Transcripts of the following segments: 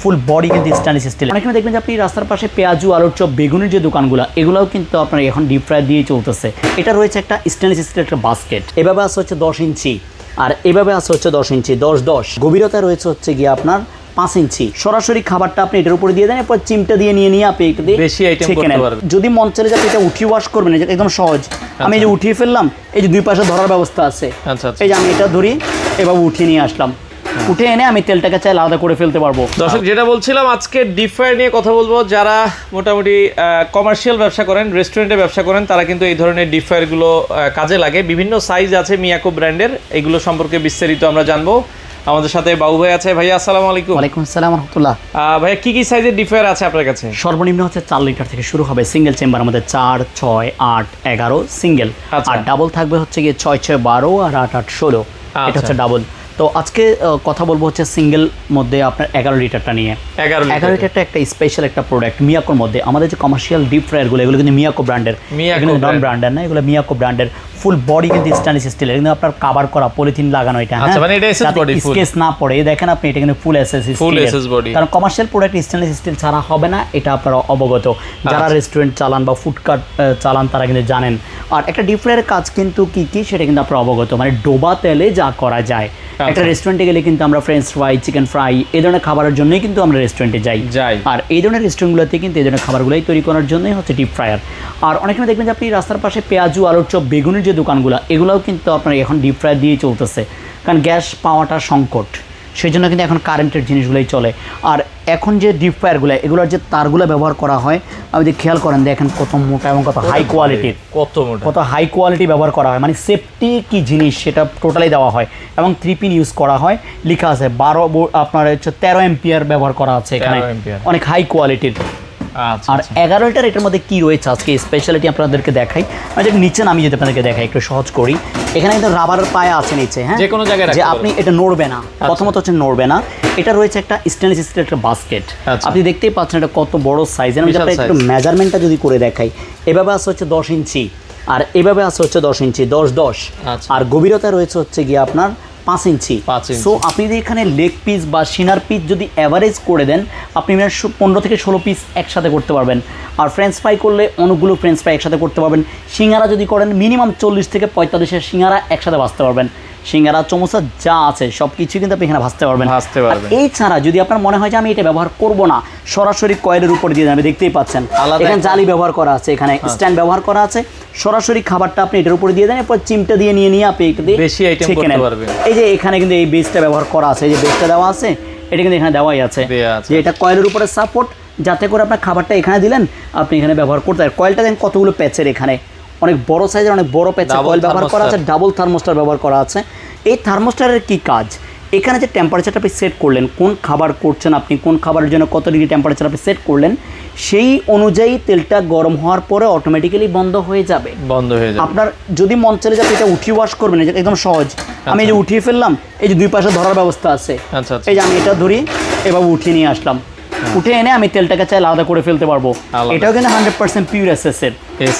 Full body কিন্তু stainless steel. অনেকসময় দেখবেন যে আপনি রাস্তার পাশে পেঁয়াজু, আলুর চপ, বেগুনের যে দোকানগুলো, এগুলোও কিন্তু আপনার এখন ডিপ ফ্রাই দিয়ে চলতেছে। এটা রয়েছে একটা স্টেনলেস স্টিলের একটা বাস্কেট। এভাবে আছে হচ্ছে 10 ইঞ্চি, আর এভাবে আছে হচ্ছে 10 ইঞ্চি, 10-10 গভীরতা রয়েছে হচ্ছে গিয়ে আপনার 5 ইঞ্চি। সরাসরি খাবারটা আপনি এটার উপরে দিয়ে দেন, এরপর চিমটা দিয়ে নিয়ে আপনি এটা দিয়ে বেশি আইটেম করতে পারবেন। যদি মন চলে যায় এটা উঠিয়ে ওয়াশ করবেন, এটা একদম সহজ। আমি এই যে উঠিয়ে ফেললাম, এই যে দুই পাশে ধরার ব্যবস্থা আছে। এই যে আমি এটা ধরি, এভাবে উঠিয়ে নিয়ে আসলাম, উঠে এনে আমি তেলটাকে চাই আলাদা করে ফেলতে পারবো। দর্শক, যেটা বলছিলাম, আজকে ডিপ ফ্রাই নিয়ে কথা বলবো। যারা মোটামুটি কমার্শিয়াল ব্যবসা করেন, রেস্টুরেন্টে ব্যবসা করেন, তারা কিন্তু এই ধরনের ডিপ ফ্রাইগুলো কাজে লাগে। বিভিন্ন সাইজ আছে মিয়াকো ব্র্যান্ডের, এগুলো সম্পর্কে বিস্তারিত আমরা জানবো। আমাদের সাথে বাবু ভাই আছে। ভাইয়া আসসালামু আলাইকুম। ওয়ালাইকুম আসসালাম ওয়া রাহমাতুল্লাহ। ভাইয়া কি কি সাইজের ডিপ ফ্রাই আছে আপনার কাছে? সর্বনিম্ন হচ্ছে 4 লিটার থেকে শুরু হবে। সিঙ্গেল চেম্বার আমাদের 4, 6, 8, 11 সিঙ্গেল, আর ডাবল থাকবে হচ্ছে গিয়ে 6, 6, 12 আর 8, 8, 16। এটা হচ্ছে ডাবল। তো আজকে কথা বলবো হচ্ছে সিঙ্গেল মধ্যে আপনার 11 লিটারটা নিয়ে। 11 লিটারটা একটা স্পেশাল একটা প্রোডাক্ট মিয়াকোর মধ্যে। আমাদের যে কমার্শিয়াল ডিপ ফ্রায়ারগুলো, এগুলো কিন্তু মিয়াকো ব্র্যান্ডের, এগুলো নন ব্র্যান্ডের না, এগুলো মিয়াকো ব্র্যান্ডের। ফুল বডি কিন্তু স্টেনলেস স্টিল, কিন্তু আপনার কভার করা পলিথিন লাগানো, এটা মানে এটা এসএস বডি, ফুল স্কেচ না পড়ে দেখেন আপনি, এটা কিন্তু ফুল এসএস বডি। কারণ কমার্শিয়াল প্রোডাক্ট স্টেনলেস স্টিল ছাড়া হবে না, এটা আপনারা অবগত। যারা রেস্টুরেন্ট চালান বা ফুডকার্ট চালান তারা কিন্তু জানেন। আর একটা ডিপ ফ্রায়ারের কাজ কিন্তু কি কি সেটা কিন্তু আপনারা অবগত, মানে ডোবা তেলে যা করা যায়। একটা রেস্টুরেন্টে গেলে কিন্তু আমরা ফ্রেঞ্চ ফ্রাই, চিকেন ফ্রাই এই ধরনের খাবারের জন্যই কিন্তু আমরা রেস্টুরেন্টে যাই। আর এই ধরনের রেস্টুরেন্টগুলোতে কিন্তু এই ধরনের খাবারগুলোই তৈরি করার জন্যই হচ্ছে ডিপ ফ্রায়ার। আর অনেক সময় দেখবেন যে আপনি রাস্তার পাশে পেঁয়াজু, আলুর চপ, বেগুনের যে দোকানগুলো, এগুলোও কিন্তু আপনার এখন ডিপ ফ্রাই দিয়ে চলতেছে। কারণ গ্যাস পাওয়াটা সংকট, সেই জন্য কিন্তু এখন কারেন্টের জিনিসগুলোই চলে। আর এখন যে ডিপ ফ্রায়ারগুলো, এগুলোর যে তারগুলো ব্যবহার করা হয়, আপনি যদি খেয়াল করেন দেখেন কত মোটা এবং কত হাই কোয়ালিটির, কত হাই কোয়ালিটি ব্যবহার করা হয়। মানে সেফটি কি জিনিস সেটা টোটালি দেওয়া হয়, এবং 3 পিন ইউজ করা হয়। লেখা আছে 12 আপনার হচ্ছে 13 এম্পিয়ার ব্যবহার করা আছে এখানে, অনেক হাই কোয়ালিটির। আর 11 লিটার এটার মধ্যে কি রয়েছে আজকে স্পেশালিটি আপনাদেরকে দেখাই। আমি নিচে নামিয়ে যদি আপনাদেরকে দেখাই, একটু সহজ করি। এখানে কিন্তু রাবারের পায়া আছে নিচে, হ্যাঁ, যে কোনো জায়গায় যে আপনি এটা নড়বে না। প্রথমত হচ্ছে নড়বে না। এটা রয়েছে একটা স্টেনলেস স্টিলের একটা বাস্কেট। আপনি দেখতেই পাচ্ছেন এটা কত বড় সাইজের। আমি আপনাকে একটু মেজারমেন্টটা যদি করে দেখাই, এভাবে আছে হচ্ছে 10 ইঞ্চি, আর এভাবে আছে হচ্ছে 10 ইঞ্চি, 10-10 আর গভীরতা রয়েছে হচ্ছে গিয়ে আপনার 5 ইঞ্চি। সো আপনি যদি এখানে লেগ পিস বা সিনার পিস যদি অ্যাভারেজ করে দেন, আপনি 15 থেকে 16 পিস একসাথে করতে পারবেন। আর ফ্রেঞ্চ ফ্রাই করলে অনেকগুলো ফ্রেঞ্চ ফ্রাই একসাথে করতে পারবেন। সিঙ্গারা যদি করেন মিনিমাম 40 থেকে 45 সিঙ্গারা একসাথে ভাজতে পারবেন। সিঙ্গারা, চমোসা যা আছে সব কিছু কিন্তু আপনি এখানে ভাজতে পারবেন। এই ছাড়া যদি আপনার মনে হয় যে আমি এটা ব্যবহার করব না, সরাসরি কয়েলের উপর দিয়ে যাবে, দেখতেই পাচ্ছেন এখানে জালি ব্যবহার করা আছে, এখানে স্ট্যান্ড ব্যবহার করা আছে। সরাসরি খাবারটা আপনি এটার উপরে দিয়ে দেন, এরপর চিমটা দিয়ে নিয়ে আপনি এটা দিয়ে বেশি আইটেম করতে পারবেন। এই যে এখানে কিন্তু এই বেসটা ব্যবহার করা আছে, এই যে বেসটা দেওয়া আছে, এটা কিন্তু এখানে দেওয়াই আছে যে এটা কয়েলের উপরে সাপোর্ট, যাতে করে আপনার খাবারটা এখানে দিলেন আপনি এখানে ব্যবহার করতে পারেন। কয়েলটা দেখেন কতগুলো প্যাচের, এখানে অনেক বড় সাইজের অনেক বড় প্যাচের কয়েল ব্যবহার করা আছে, ডাবল থার্মোস্টার ব্যবহার করা আছে। এই থার্মোস্টারের কি কাজ? এখানে যে টেম্পারেচারটা আপনি সেট করলেন, কোন খাবার করছেন আপনি, কোন খাবারের জন্য কত ডিগ্রি টেম্পারেচার আপনি সেট করলেন, সেই অনুযায়ী তেলটা গরম হওয়ার পরে অটোমেটিক্যালি বন্ধ হয়ে যাবে। আপনার যদি মন চলে যায় এটা উঠিয়ে ওয়াশ করবেন, এটা একদম সহজ। আমি এই যে উঠিয়ে ফেললাম, এই যে দুই পাশে ধরার ব্যবস্থা আছে। এই যে আমি এটা ধরি, এভাবে উঠিয়ে নিয়ে আসলাম, উঠে এনে আমি তেলটাকে চাই আলাদা করে ফেলতে পারবো। এটাও কিন্তু 100% পিওর এসএস এর।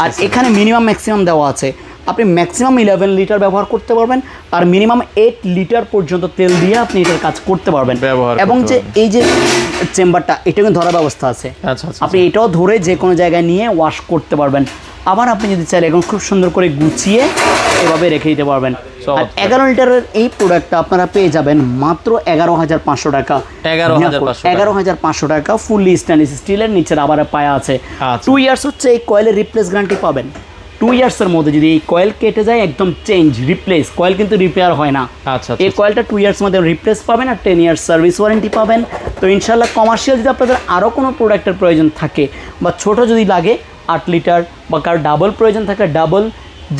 আর এখানে মিনিমাম ম্যাক্সিমাম দেওয়া আছে, আপনি ম্যাক্সিমাম 11 লিটার ব্যবহার করতে পারবেন, আর মিনিমাম 8 লিটার পর্যন্ত তেল দিয়ে আপনি এটার কাজ করতে পারবেন। এবং যে এই যে চেম্বারটা, এটা কিন্তু ধরার ব্যবস্থা আছে, আপনি এটাও ধরে যে কোনো জায়গায় নিয়ে ওয়াশ করতে পারবেন। আবার আপনি যদি চাইলে এখন খুব সুন্দর করে গুছিয়ে এভাবে রেখে দিতে পারবেন। আর 11 লিটারের এই প্রোডাক্টটা আপনারা পেয়ে যাবেন মাত্র 11,500 টাকা। 11,500 টাকা, ফুললি স্টেনলেস স্টিলের, নিচে রাবারের পায়া আছে। 2 ইয়ার্স হচ্ছে এই কয়েলের রিপ্লেস গ্যারান্টি পাবেন। 2 ইয়ার্সের মধ্যে যদি এই কয়েল কেটে যায়, একদম চেঞ্জ, রিপ্লেস। কয়েল কিন্তু রিপেয়ার হয় না। এই কয়েলটা 2 ইয়ার্স মধ্যে রিপ্লেস পাবেন, আর 10 ইয়ার্স সার্ভিস ওয়ারেন্টি পাবেন। তো ইনশাল্লাহ কমার্শিয়াল যদি আপনাদের আরও কোনো প্রোডাক্টের প্রয়োজন থাকে, বা ছোট যদি লাগে 8 লিটার, বা কার ডাবল প্রয়োজন থাকে ডাবল,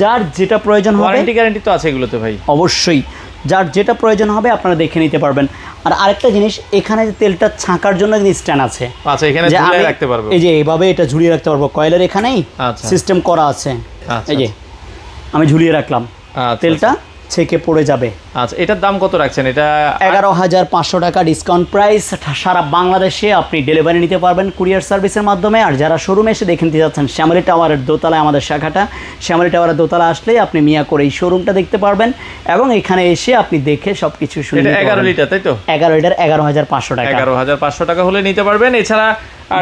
যার যেটা প্রয়োজন হবে, ওয়ারেন্টি গ্যারান্টি তো আছে এগুলোতে ভাই, অবশ্যই যার যেটা প্রয়োজন হবে আপনারা দেখে নিতে পারবেন। আর আরেকটা জিনিস, এখানে যে তেলটা ছাঁকার জন্য স্ট্যান্ড আছে, এখানে ঝুলিয়ে রাখতে পারবো। এই যে এইভাবে এটা ঝুলিয়ে রাখতে পারবো, কয়েলের এখানেই সিস্টেম করা আছে। এই যে আমি ঝুলিয়ে রাখলাম তেলটা, ছেকে পড়ে যাবে। আচ্ছা, এটার দাম কত রাখছেন? এটা 11,500 টাকা ডিসকাউন্ট প্রাইস। সারা বাংলাদেশে আপনি ডেলিভারি নিতে পারবেন কুরিয়ার সার্ভিসের মাধ্যমে। আর যারা শোরুমে এসে দেখে নিতে যাচ্ছেন, শ্যামলী টাওয়ারের দোতলায় আমাদের শাখাটা, শ্যামলী টাওয়ারের দোতলা আসলেই আপনি মিয়াকোর এই শোরুমটা দেখতে পারবেন এবং এখানে এসে আপনি দেখে সব কিছু শুনে এটা 11 লিটার, তাই তো? 11 লিটার 11,500 টাকা। 11,500 টাকা হলে নিতে পারবেন। এছাড়া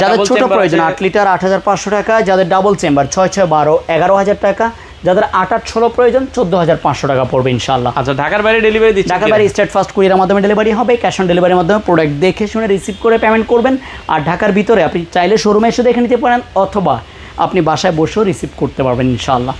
যাদের ছোট প্রয়োজন 8 লিটার 8,500 টাকা, যাদের ডাবল চেম্বার 6/6/12 11,000 টাকা, যাদের 8/8/16 প্রয়োজন 14,500 টাকা পড়বে ইনশাআল্লাহ। আচ্ছা, ঢাকার বাইরে ডেলিভারি দিচ্ছেন? ঢাকার বাইরে স্টেট ফার্স্ট কুরিয়ারের মাধ্যমে ডেলিভারি হবে। ক্যাশ অন ডেলিভারির মাধ্যমে প্রোডাক্ট দেখে শুনে রিসিভ করে পেমেন্ট করবেন। আর ঢাকার ভিতরে আপনি চাইলে শোরুমে এসে দেখে নিতে পারেন অথবা আপনি বাসায় বসেও রিসিভ করতে পারবেন ইনশাআল্লাহ।